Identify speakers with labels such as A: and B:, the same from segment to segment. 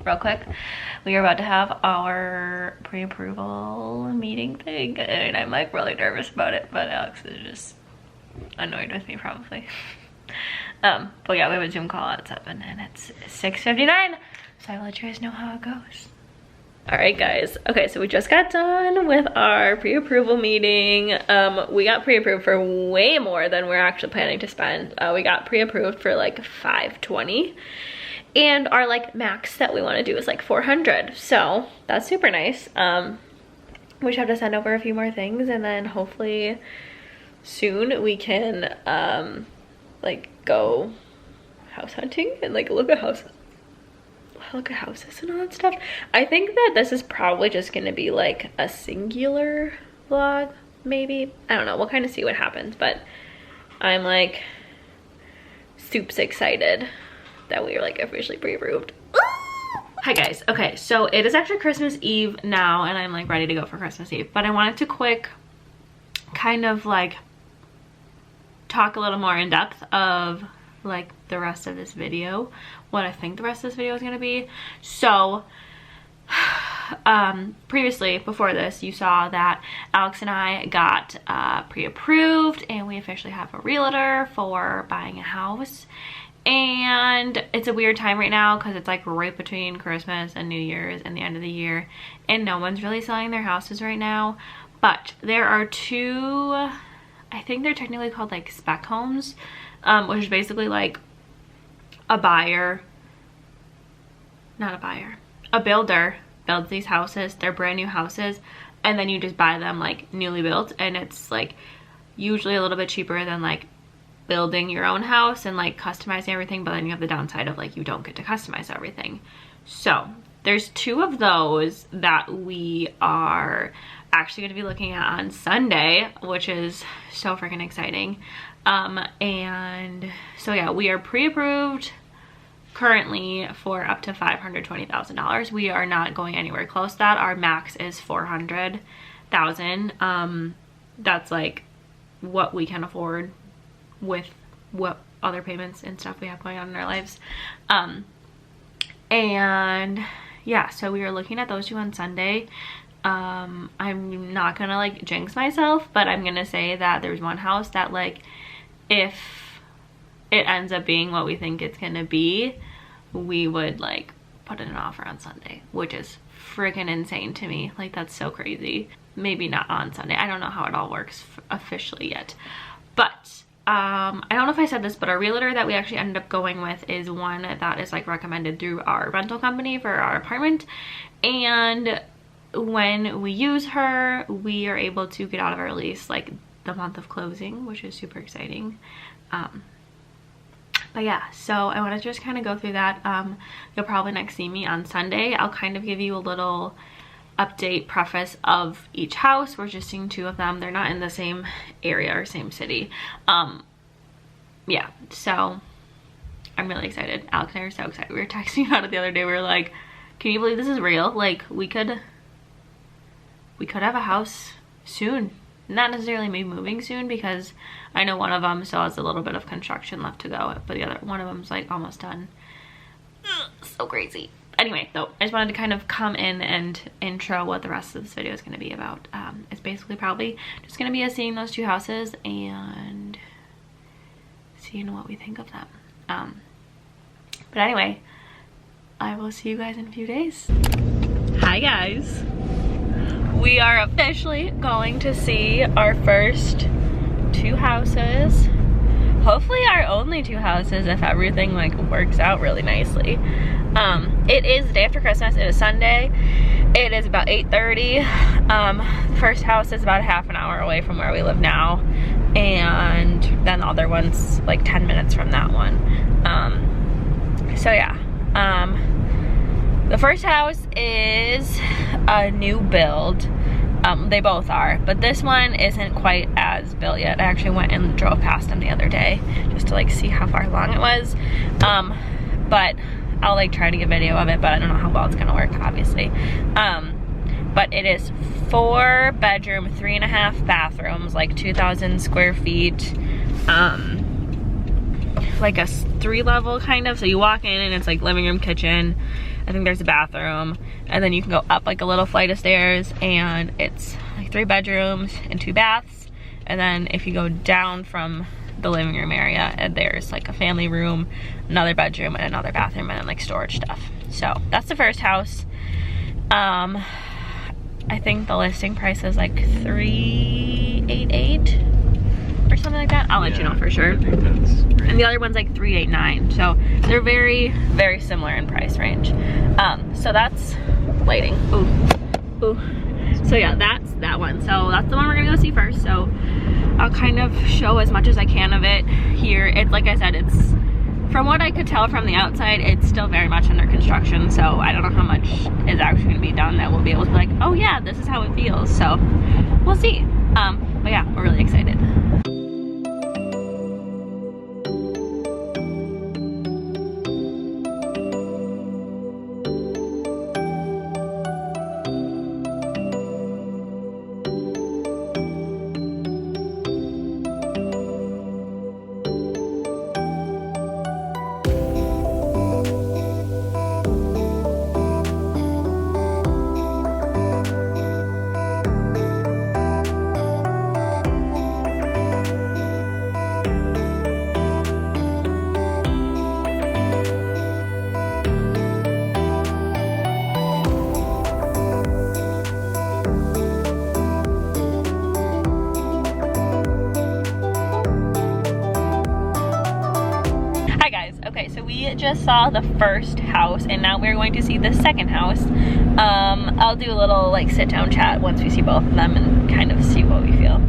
A: real quick. We are about to have our pre-approval meeting thing, and I'm like really nervous about it, but Alex is just annoyed with me probably. But yeah, we have a Zoom call at 7 and it's 6:59, so I will let you guys know how it goes. All right, guys. Okay, so we just got done with our pre-approval meeting. We got pre-approved for way more than we're actually planning to spend. We got pre-approved for like $520, and our like max that we want to do is like $400. So that's super nice. We just have to send over a few more things, and then hopefully soon we can like go house hunting and like look at houses and all that stuff. I think that this is probably just gonna be like a singular vlog, maybe. I don't know, we'll kind of see what happens, but I'm like super excited that we are like officially pre-approved. Hi guys. Okay, so it is actually Christmas Eve now, and I'm like ready to go for Christmas Eve, but I wanted to quick kind of like talk a little more in depth of like the rest of this video, what I think the rest of this video is going to be. So previously, before this, you saw that Alex and I got pre-approved, and we officially have a realtor for buying a house. And it's a weird time right now because it's like right between Christmas and New Year's and the end of the year, and no one's really selling their houses right now. But there are two, I think they're technically called like spec homes, which is basically like a builder builds these houses. They're brand new houses, and then you just buy them like newly built, and it's like usually a little bit cheaper than like building your own house and like customizing everything, but then you have the downside of like you don't get to customize everything. So there's two of those that we are actually going to be looking at on Sunday, which is so freaking exciting. And so yeah, we are pre-approved currently for up to $520,000. We are not going anywhere close to that. Our max is $400,000. That's like what we can afford with what other payments and stuff we have going on in our lives. And yeah, so we are looking at those two on Sunday. I'm not gonna like jinx myself, but I'm gonna say that there's one house that like, if it ends up being what we think it's gonna be, we would like put in an offer on Sunday, which is freaking insane to me. Like, that's so crazy. Maybe not on Sunday. I don't know how it all works officially yet, but I don't know if I said this, but our realtor that we actually ended up going with is one that is like recommended through our rental company for our apartment. And when we use her, we are able to get out of our lease like the month of closing, which is super exciting. But yeah, so I want to just kind of go through that. You'll probably next see me on Sunday. I'll kind of give you a little update preface of each house. We're just seeing two of them. They're not in the same area or same city. Yeah, so I'm really excited. Alex and I are so excited. We were texting about it the other day. We were like, can you believe this is real? Like, we could have a house soon. Not necessarily me moving soon, because I know one of them still has a little bit of construction left to go, but the other one of them's like almost done. Ugh, so crazy. Anyway, though, I just wanted to kind of come in and intro what the rest of this video is going to be about. It's basically probably just going to be us seeing those two houses and seeing what we think of them. But anyway, I will see you guys in a few days. Hi guys. We are officially going to see our first two houses. Hopefully our only two houses if everything like works out really nicely. It is the day after Christmas. It is Sunday. It is about 8:30. The first house is about a half an hour away from where we live now, and then the other one's like 10 minutes from that one. So yeah, the first house is a new build. They both are, but this one isn't quite as built yet. I actually went and drove past them the other day just to like see how far along it was. But I'll like try to get video of it, but I don't know how well it's gonna work, obviously. But it is 4 bedroom, 3.5 bathrooms, like 2,000 square feet. Like a 3 level kind of, so you walk in and it's like living room, kitchen, I think there's a bathroom, and then you can go up like a little flight of stairs, and it's like 3 bedrooms and 2 baths. And then if you go down from the living room area, and there's like a family room, another bedroom, and another bathroom, and then like storage stuff. So that's the first house. I think the listing price is like $388 or something like that. I'll let you know for sure.
B: I think that's great.
A: And the other one's like $389. So they're very, very similar in price range. So that's lighting. Ooh, ooh. So yeah, that's that one. So that's the one we're gonna go see first. So I'll kind of show as much as I can of it here. It's like I said, it's, from what I could tell from the outside, it's still very much under construction. So I don't know how much is actually gonna be done that we'll be able to be like, oh yeah, this is how it feels. So we'll see. But yeah, we're really excited. Okay, so we just saw the first house, and now we're going to see the second house. I'll do a little like sit down chat once we see both of them and kind of see what we feel.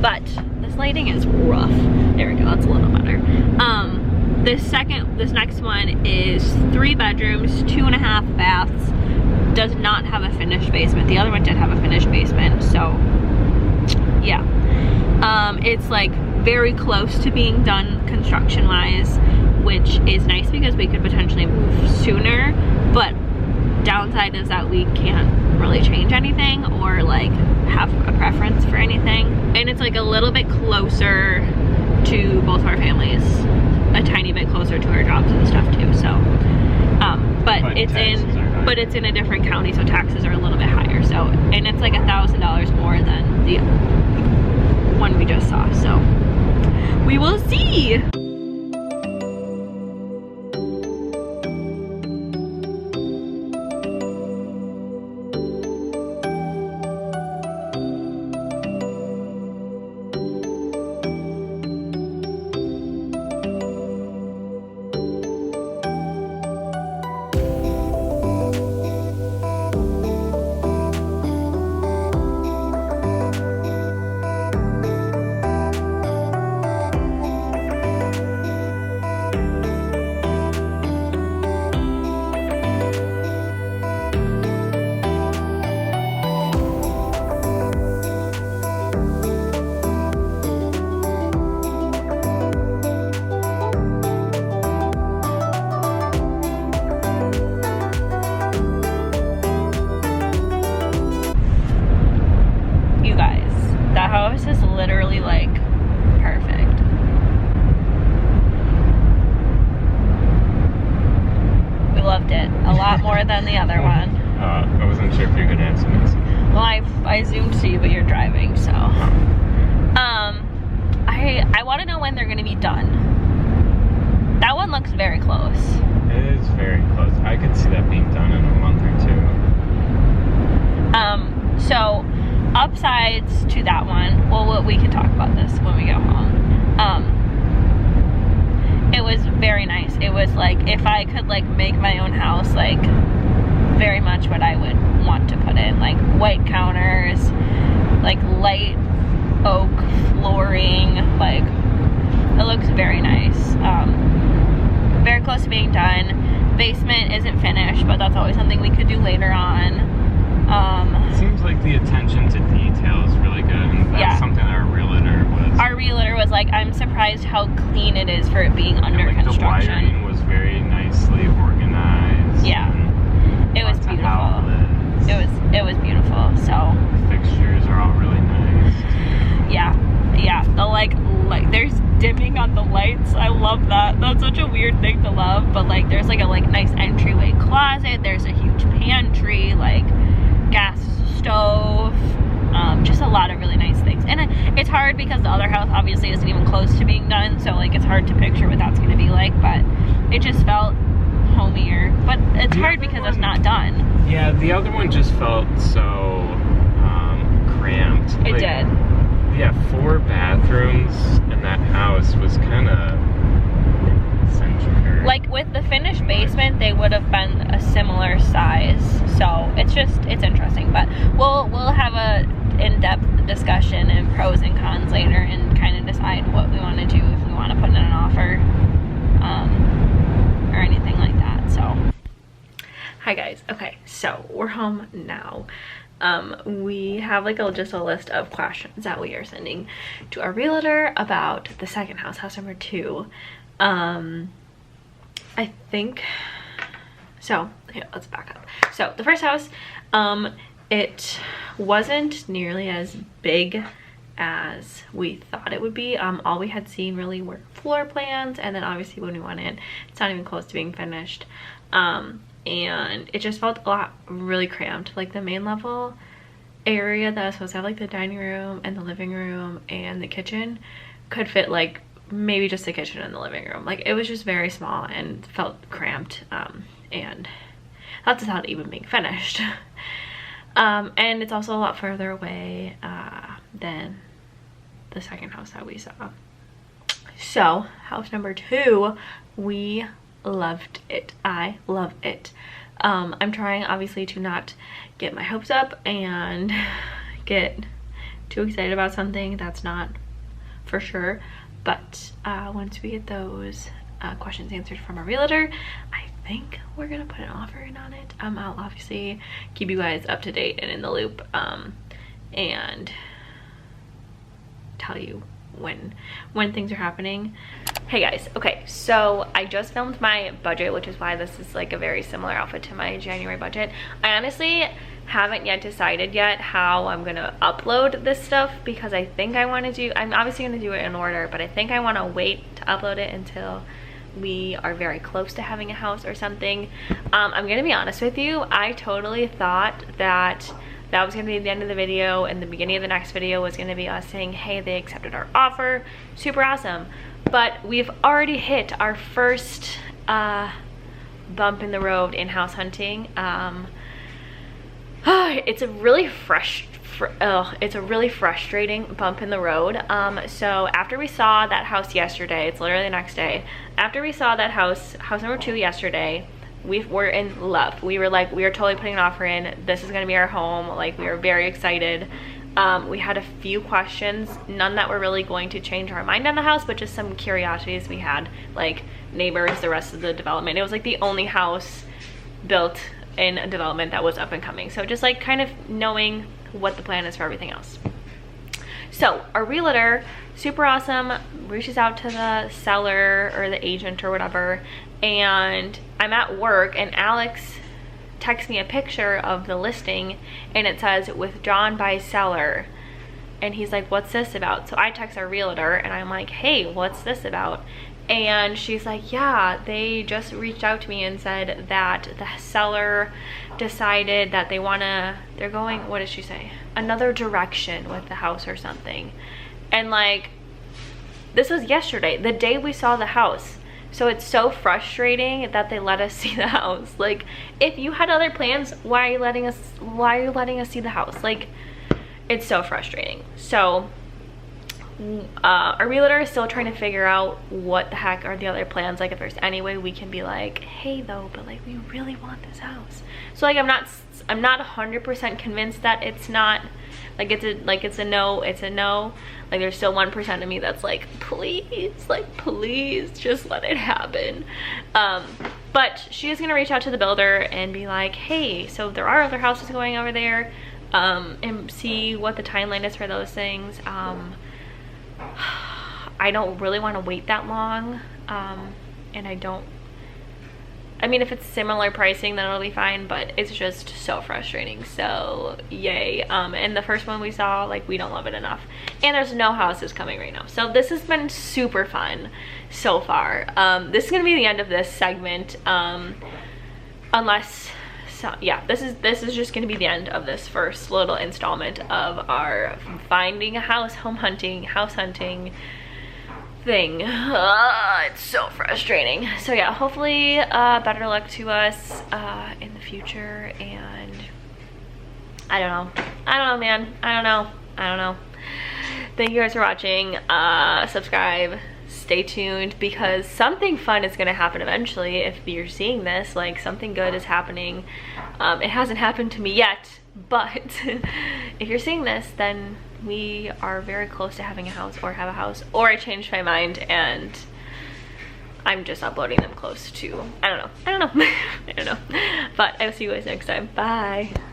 A: But this lighting is rough. There we go, that's a little better. This next one is 3 bedrooms, 2.5 baths, does not have a finished basement. The other one did have a finished basement, so yeah. It's like very close to being done construction wise, which is nice because we could potentially move sooner, but downside is that we can't really change anything or like have a preference for anything. And it's like a little bit closer to both our families, a tiny bit closer to our jobs and stuff too. So but it's in a different county, so taxes are a little bit higher. So, and it's like $1,000 more than the one we just saw, so we will see. That house is literally like perfect. We loved it a lot more than the other one.
B: I wasn't sure if you were gonna answer this.
A: Well, I zoomed to you, but you're driving, so. I want to know when they're gonna be done. That one looks very close.
B: It is very close. I could see that being done in a month or 2.
A: So upsides to that one, well, we can talk about this when we go home. It was very nice. It was like, if I could like make my own house, like very much what I would want to put in, like white counters, like light oak flooring, like it looks very nice. Very close to being done. Basement isn't finished, but that's always something we could do later on.
B: It seems like the attention to detail is really good, and that's something that our realtor was.
A: Our realtor was like, I'm surprised how clean it is for it being under construction.
B: The wiring was very nicely organized.
A: Yeah, it was beautiful. It was beautiful. So
B: the fixtures are all really nice.
A: Yeah, the like light, there's dimming on the lights. I love that. That's such a weird thing to love, but like there's like a nice entryway closet, there's a huge pantry, like gas stove, just a lot of really nice things. And it's hard because the other house obviously isn't even close to being done, so like it's hard to picture what that's going to be like, but it just felt homier. But it's hard because it's not done.
B: Yeah, the other one just felt so cramped.
A: It did.
B: Yeah, 4 bathrooms in that house was kind of centered.
A: Like with the finished basement, they would have been a similar size. So it's interesting. But we'll have a in-depth discussion and pros and cons later, and kind of decide what we want to do, if we want to put in an offer or anything like that. So hi guys. Okay, so we're home now. We have like just a list of questions that we are sending to our realtor about the second house, house number 2. I think so. Okay, let's back up. So the first house, it wasn't nearly as big as we thought it would be. All we had seen really were floor plans, and then obviously when we went in, it's not even close to being finished. And it just felt a lot really cramped. Like the main level area that was supposed to have like the dining room and the living room and the kitchen could fit like maybe just the kitchen and the living room. Like it was just very small and felt cramped, and that's not even being finished. And it's also a lot further away than the second house that we saw. So house number 2, we loved it. I love it. I'm trying obviously to not get my hopes up and get too excited about something that's not for sure, but once we get those questions answered from our realtor, I think we're gonna put an offer in on it. I'll obviously keep you guys up to date and in the loop, and tell you when things are happening. Hey guys, okay, so I just filmed my budget, which is why this is like a very similar outfit to my January budget. I honestly haven't yet decided yet how I'm gonna upload this stuff, because I think I want to do, I'm obviously gonna do it in order, but I think I want to wait to upload it until we are very close to having a house or something. I'm gonna be honest with you, I totally thought that was gonna be the end of the video, and the beginning of the next video was gonna be us saying, hey, they accepted our offer, super awesome. But we've already hit our first bump in the road in house hunting. It's a really frustrating bump in the road. So after we saw that house yesterday, it's literally the next day, after we saw that house number 2 yesterday, we were in love. We were like, we are totally putting an offer in. This is gonna be our home. Like, we were very excited. We had a few questions, none that were really going to change our mind on the house, but just some curiosities we had, like neighbors, the rest of the development. It was like the only house built in a development that was up and coming. So just like kind of knowing what the plan is for everything else. So our realtor, super awesome, reaches out to the seller or the agent or whatever, and I'm at work and Alex texts me a picture of the listing and it says withdrawn by seller, and he's like, what's this about? So I text our realtor and I'm like, hey, what's this about? And she's like, yeah, they just reached out to me and said that the seller decided that they're going, what did she say, another direction with the house or something. And like, this was yesterday, the day we saw the house. So it's so frustrating that they let us see the house. Like, if you had other plans, why are you letting us see the house? Like, it's so frustrating. So our realtor is still trying to figure out what the heck are the other plans. Like, if there's any way we can be like, hey though, but like, we really want this house. So like, I'm not 100% convinced that it's not, like, it's a no. Like, there's still 1% of me that's like, please just let it happen. But she is gonna reach out to the builder and be like, hey, so there are other houses going over there, and see what the timeline is for those things. I don't really want to wait that long, and I don't I mean, if it's similar pricing, then it'll be fine, but it's just so frustrating. So yay. And the first one we saw, like, we don't love it enough, and there's no houses coming right now. So this has been super fun so far. This is gonna be the end of this segment, unless, so yeah, this is just gonna be the end of this first little installment of our finding a house, house hunting thing. It's so frustrating. So yeah, hopefully better luck to us in the future. And I don't know, man. I don't know. Thank you guys for watching. Subscribe, stay tuned, because something fun is gonna happen eventually. If you're seeing this, like, something good is happening. It hasn't happened to me yet, but if you're seeing this, then we are very close to having a house, or have a house, or I changed my mind and I'm just uploading them close to, I don't know. I don't know. But I will see you guys next time. Bye.